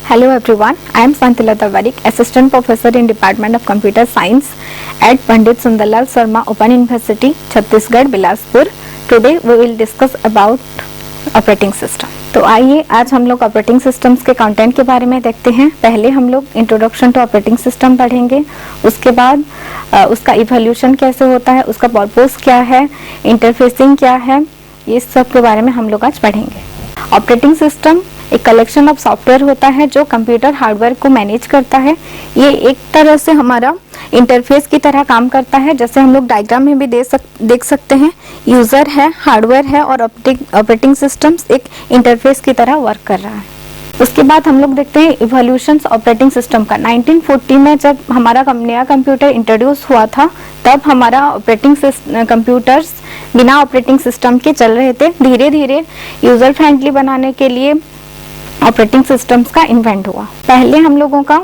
Hello everyone, I am Santilata Varik, Assistant Professor in Department of Computer Science at Pandit Sundarlal Sarma Open University, Chhattisgarh, Bilaspur. Today we will discuss about operating system. तो आइए आज हम लोग operating systems के content के बारे में देखते हैं। पहले हम लोग इंट्रोडक्शन टू ऑपरेटिंग सिस्टम पढ़ेंगे, उसके बाद उसका इवोल्यूशन कैसे होता है, उसका पर्पस क्या है, इंटरफेसिंग क्या है, ये सब के बारे में हम लोग आज पढ़ेंगे। ऑपरेटिंग सिस्टम एक कलेक्शन ऑफ सॉफ्टवेयर होता है जो कंप्यूटर हार्डवेयर को मैनेज करता है। ये एक तरह से हमारा इंटरफेस की तरह काम करता है, जैसे हम लोग डायग्राम में भी देख सकते हैं। यूजर है, हार्डवेयर है और ऑपरेटिंग सिस्टम्स एक इंटरफेस की तरह वर्क कर रहा है। उसके बाद हम लोग देखते हैं इवोल्यूशन ऑपरेटिंग सिस्टम का। 1940 में जब हमारा नया कंप्यूटर इंट्रोड्यूस हुआ था, तब हमारा कंप्यूटर्स बिना ऑपरेटिंग सिस्टम के चल रहे थे। धीरे धीरे यूजर फ्रेंडली बनाने के लिए ऑपरेटिंग सिस्टम्स का इन्वेंट हुआ। पहले हम लोगों का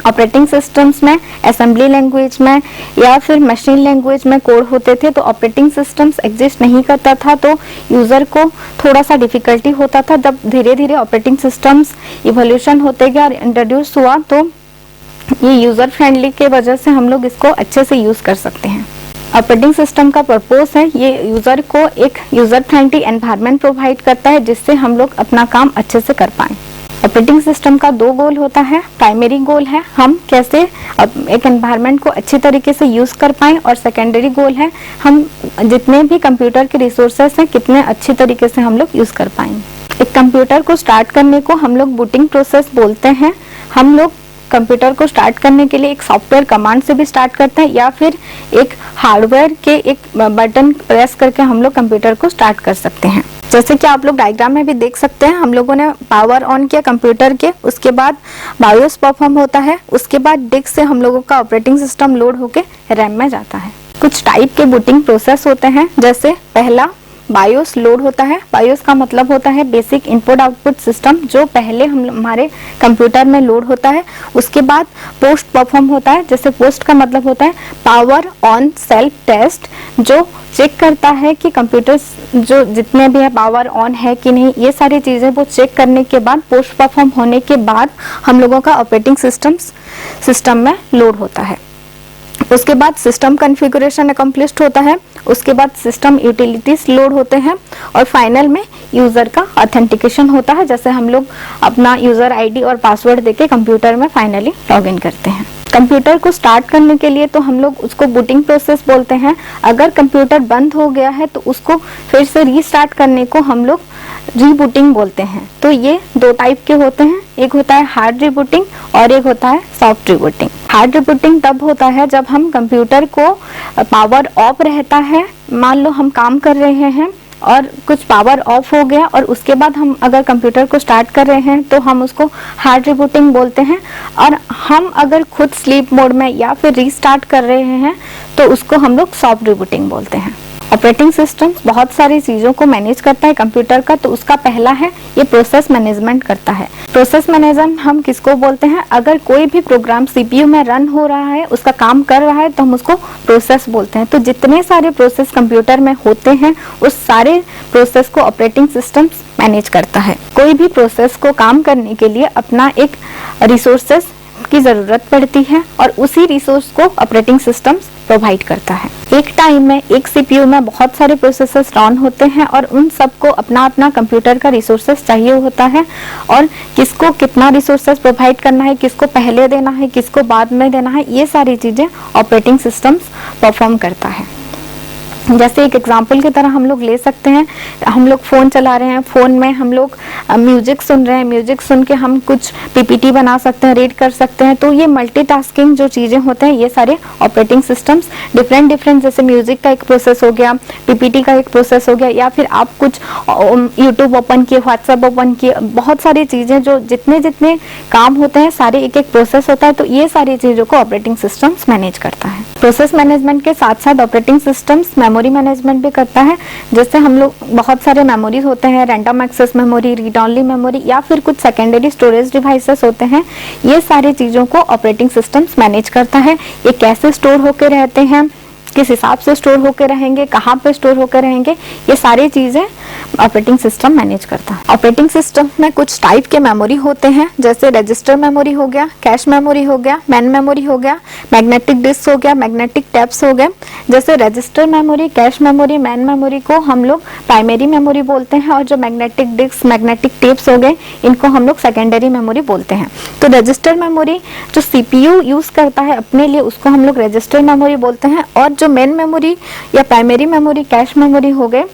ऑपरेटिंग सिस्टम्स में असेंबली लैंग्वेज में या फिर मशीन लैंग्वेज में कोड होते थे, तो ऑपरेटिंग सिस्टम्स एग्जिस्ट नहीं करता था, तो यूजर को थोड़ा सा डिफिकल्टी होता था। जब धीरे धीरे ऑपरेटिंग सिस्टम्स इवोल्यूशन होते गया और इंट्रोड्यूस हुआ, तो ये यूजर फ्रेंडली के वजह से हम लोग इसको अच्छे से यूज कर सकते हैं। ऑपरेटिंग सिस्टम का पर्पस है ये यूजर को एक यूजर फ्रेंडली एनवायरनमेंट प्रोवाइड करता है, जिससे हम लोग अपना काम अच्छे से कर पाएं। ऑपरेटिंग सिस्टम का दो गोल होता है। प्राइमरी गोल है हम कैसे एक एनवायरनमेंट को अच्छी तरीके से यूज कर पाएं, और सेकेंडरी गोल है हम जितने भी कंप्यूटर के रिसोर्सेस हैं कितने अच्छी तरीके से हम लोग यूज कर पाएंगे। एक कंप्यूटर को स्टार्ट करने को हम लोग बूटिंग प्रोसेस बोलते हैं। हम लोग कंप्यूटर को स्टार्ट करने के लिए एक सॉफ्टवेयर कमांड से भी स्टार्ट करते हैं, या फिर एक हार्डवेयर के एक बटन प्रेस करके हम लोग कंप्यूटर को स्टार्ट कर सकते हैं। जैसे कि आप लोग डायग्राम में भी देख सकते हैं, हम लोगों ने पावर ऑन किया कंप्यूटर के, उसके बाद बायोस परफॉर्म होता है, उसके बाद डिस्क से हम लोगों का ऑपरेटिंग सिस्टम लोड होके रैम में जाता है। कुछ टाइप के बूटिंग प्रोसेस होते हैं, जैसे पहला बायोस लोड होता है। बायोस का मतलब होता है बेसिक इनपुट आउटपुट सिस्टम, जो पहले हमारे कंप्यूटर में लोड होता है। उसके बाद पोस्ट परफॉर्म होता है, जैसे पोस्ट का मतलब होता है पावर ऑन सेल्फ टेस्ट, जो चेक करता है कि कंप्यूटर जो जितने भी है पावर ऑन है कि नहीं, ये सारी चीजें वो चेक करने के बाद पोस्ट परफॉर्म होने के बाद हम लोगों का ऑपरेटिंग सिस्टम में लोड होता है। उसके बाद सिस्टम कॉन्फ़िगरेशन अकम्प्लिश्ड होता है, उसके बाद सिस्टम यूटिलिटीज लोड होते हैं, और फाइनल में यूजर का ऑथेंटिकेशन होता है, जैसे हम लोग अपना यूजर आईडी और पासवर्ड देके कंप्यूटर में फाइनली लॉगिन करते हैं। कंप्यूटर को स्टार्ट करने के लिए तो हम लोग उसको बूटिंग प्रोसेस बोलते हैं। अगर कंप्यूटर बंद हो गया है तो उसको फिर से रीस्टार्ट करने को हम लोग रीबूटिंग बोलते हैं। तो ये दो टाइप के होते हैं, एक होता है हार्ड रीबूटिंग और एक होता है सॉफ्ट रीबूटिंग। हार्ड रीबूटिंग तब होता है जब हम कंप्यूटर को पावर ऑफ रहता है, मान लो हम काम कर रहे हैं और कुछ पावर ऑफ हो गया, और उसके बाद हम अगर कंप्यूटर को स्टार्ट कर रहे हैं तो हम उसको हार्ड रीबूटिंग बोलते हैं। और हम अगर खुद स्लीप मोड में या फिर रीस्टार्ट कर रहे हैं तो उसको हम लोग सॉफ्ट रीबूटिंग बोलते हैं। ऑपरेटिंग सिस्टम बहुत सारी चीज़ों को मैनेज करता है कंप्यूटर का, तो उसका पहला है ये प्रोसेस मैनेजमेंट करता है। प्रोसेस मैनेजमेंट हम किसको बोलते हैं? अगर कोई भी प्रोग्राम सीपीयू में रन हो रहा है, उसका काम कर रहा है, तो हम उसको प्रोसेस बोलते हैं। तो जितने सारे प्रोसेस कंप्यूटर में होते हैं उस सारे प्रोसेस को ऑपरेटिंग सिस्टम मैनेज करता है। कोई भी प्रोसेस को काम करने के लिए अपना एक रिसोर्सेस की जरूरत पड़ती है, और उसी रिसोर्स को ऑपरेटिंग सिस्टम प्रोवाइड करता है। एक टाइम में एक सीपीयू में बहुत सारे प्रोसेसर्स रन होते हैं, और उन सबको अपना अपना कंप्यूटर का रिसोर्सेस चाहिए होता है, और किसको कितना रिसोर्सेस प्रोवाइड करना है, किसको पहले देना है, किसको बाद में देना है, ये सारी चीजें ऑपरेटिंग सिस्टम्स परफॉर्म करता है। जैसे एक एग्जांपल की तरह हम लोग ले सकते हैं, हम लोग फ़ोन चला रहे हैं, फ़ोन में हम लोग म्यूजिक सुन रहे हैं, म्यूजिक सुन के हम कुछ पीपीटी बना सकते हैं, रीड कर सकते हैं। तो ये मल्टीटास्किंग जो चीज़ें होते हैं, ये सारे ऑपरेटिंग सिस्टम्स डिफरेंट जैसे म्यूजिक का एक प्रोसेस हो गया, पीपीटी का एक प्रोसेस हो गया, या फिर आप कुछ यूट्यूब ओपन किए, व्हाट्सएप ओपन किए, बहुत सारी चीज़ें जो जितने काम होते हैं सारे एक प्रोसेस होता है। तो ये सारी चीज़ों को ऑपरेटिंग सिस्टम्स मैनेज करता है। प्रोसेस मैनेजमेंट के साथ साथ ऑपरेटिंग सिस्टम्स मेमोरी मैनेजमेंट भी करता है। जैसे हम लोग बहुत सारे मेमोरीज होते हैं, random access memory, read only memory, या फिर कुछ सेकेंडरी स्टोरेज डिवाइसेस होते हैं। ये सारी चीज़ों को ऑपरेटिंग सिस्टम्स मैनेज करता है। ये कैसे स्टोर होकर रहते हैं, किस हिसाब से स्टोर होकर रहेंगे, कहाँ पे स्टोर होकर रहेंगे, ये सारी चीजें ऑपरेटिंग सिस्टम मैनेज करता है। ऑपरेटिंग सिस्टम में कुछ टाइप के मेमोरी होते हैं, जैसे रजिस्टर मेमोरी हो गया, कैश मेमोरी हो गया, मैन मेमोरी हो गया, मैग्नेटिक डिस्क हो गया, मैग्नेटिक टैप्स हो गए। जैसे register memory, cache memory, man memory को हम लोग प्राइमरी मेमोरी बोलते हैं, और जो मैग्नेटिक डिस्क, मैग्नेटिक टेप्स हो गए, इनको हम लोग सेकेंडरी मेमोरी बोलते हैं। तो रजिस्टर मेमोरी जो सीपीयू यूज करता है अपने लिए, उसको हम लोग रजिस्टर मेमोरी बोलते हैं, और जो मेन मेमोरी या प्राइमरी मेमोरी, कैश मेमोरी हो गए,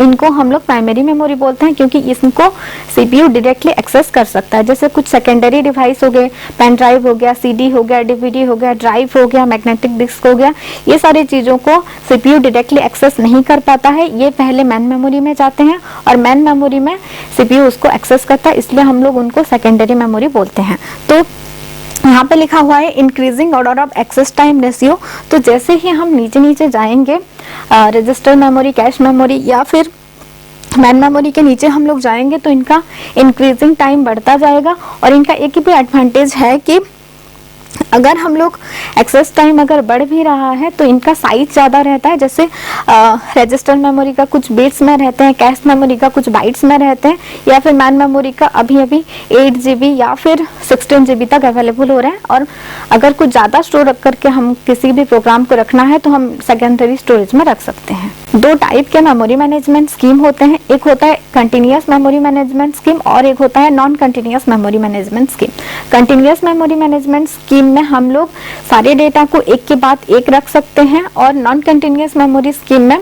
इनको हम लोग प्राइमरी मेमोरी बोलते हैं, क्योंकि इसको सीपीयू डायरेक्टली एक्सेस कर सकता है। जैसे कुछ सेकेंडरी डिवाइस हो गए, पेन ड्राइव हो गया, सीडी हो गया, डीवीडी हो गया, ड्राइव हो गया, मैग्नेटिक डिस्क हो गया, ये सारी चीज़ों को सीपीयू डायरेक्टली एक्सेस नहीं कर पाता है, ये पहले मैन मेमोरी में जाते हैं और मैन मेमोरी में सीपीयू उसको एक्सेस करता है, इसलिए हम लोग उनको सेकेंडरी मेमोरी बोलते हैं। तो यहाँ पे लिखा हुआ है increasing order of access time ratio. तो जैसे ही हम नीचे नीचे जाएंगे, रजिस्टर मेमोरी, कैश मेमोरी या फिर मैन मेमोरी के नीचे हम लोग जाएंगे, तो इनका इंक्रीजिंग टाइम बढ़ता जाएगा। और इनका एक भी एडवांटेज है कि अगर हम लोग एक्सेस टाइम अगर बढ़ भी रहा है तो इनका साइज ज़्यादा रहता है। जैसे रजिस्टर मेमोरी का कुछ बिट्स में रहते हैं, कैश मेमोरी का कुछ बाइट्स में रहते हैं, या फिर मैन मेमोरी का अभी 8 GB या फिर 16 GB तक अवेलेबल हो रहे हैं। और अगर कुछ ज़्यादा स्टोर करके हम किसी भी प्रोग्राम को रखना है तो हम सेकेंडरी स्टोरेज में रख सकते हैं। दो टाइप के मेमोरी मैनेजमेंट स्कीम होते हैं, एक होता है कंटिन्यूअस मेमोरी मैनेजमेंट स्कीम और एक होता है non continuous memory management scheme. Continuous memory management scheme में हम लोग सारे डेटा को एक के बाद एक रख सकते हैं, और नॉन कंटिन्यूअस मेमोरी स्कीम में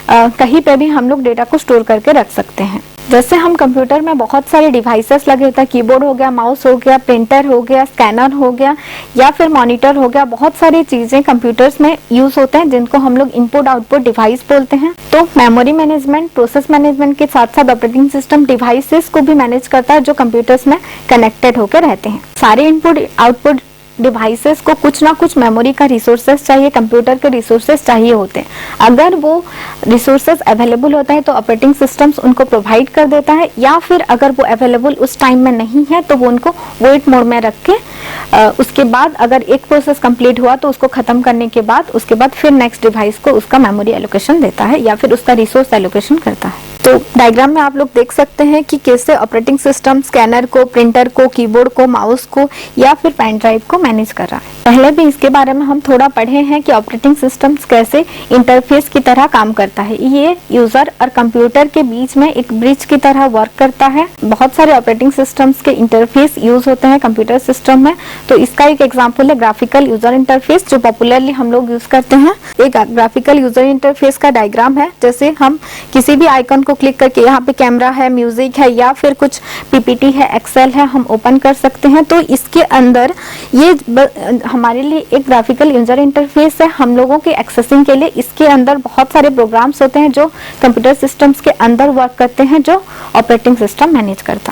कहीं पे भी हम लोग डेटा को स्टोर करके रख सकते हैं। जैसे हम कंप्यूटर में बहुत सारे डिवाइसेस लगे होते हैं, कीबोर्ड हो गया, माउस हो गया, प्रिंटर हो गया, स्कैनर हो गया या फिर मॉनिटर हो गया, बहुत सारी चीजें कंप्यूटर्स में यूज होते हैं जिनको हम लोग इनपुट आउटपुट डिवाइस बोलते हैं। तो मेमोरी मैनेजमेंट, प्रोसेस मैनेजमेंट के साथ साथ ऑपरेटिंग सिस्टम डिवाइसेस को भी मैनेज करता है जो कंप्यूटर्स में कनेक्टेड होकर रहते हैं। सारे इनपुट आउटपुट डिवाइसेस को कुछ ना कुछ मेमोरी का रिसोर्सेस चाहिए, कंप्यूटर के रिसोर्सेस चाहिए होते हैं। अगर वो रिसोर्सेस अवेलेबल होता है तो ऑपरेटिंग सिस्टम्स उनको प्रोवाइड कर देता है, या फिर अगर वो अवेलेबल उस टाइम में नहीं है तो वो उनको वेट मोड में रख के उसके बाद अगर एक प्रोसेस कंप्लीट हुआ तो उसको खत्म करने के बाद उसके बाद फिर नेक्स्ट डिवाइस को उसका मेमोरी एलोकेशन देता है या फिर उसका रिसोर्स एलोकेशन करता है। तो डायग्राम में आप लोग देख सकते हैं कि कैसे ऑपरेटिंग सिस्टम स्कैनर को, प्रिंटर को, कीबोर्ड को, माउस को या फिर पेन ड्राइव को मैनेज कर रहा है। पहले भी इसके बारे में हम थोड़ा पढ़े हैं कि ऑपरेटिंग सिस्टम्स कैसे इंटरफेस की तरह काम करता है। ये यूजर और कंप्यूटर के बीच में एक ब्रिज की तरह वर्क करता है। बहुत सारे ऑपरेटिंग सिस्टम्स के इंटरफेस यूज होते हैं कंप्यूटर सिस्टम में, तो इसका एक एग्जाम्पल है ग्राफिकल यूजर इंटरफेस जो पॉपुलरली हम लोग यूज करते हैं। एक ग्राफिकल यूजर इंटरफेस का डायग्राम है, जैसे हम किसी भी आइकन को क्लिक करके यहाँ पे कैमरा है, म्यूजिक है या फिर कुछ पीपीटी है, एक्सेल है, हम ओपन कर सकते हैं। तो इसके अंदर ये हमारे लिए एक ग्राफिकल यूजर इंटरफेस है। हम लोगों के एक्सेसिंग के लिए इसके अंदर बहुत सारे प्रोग्राम्स होते हैं जो कंप्यूटर सिस्टम्स के अंदर वर्क करते हैं, जो ऑपरेटिंग सिस्टम मैनेज करता है।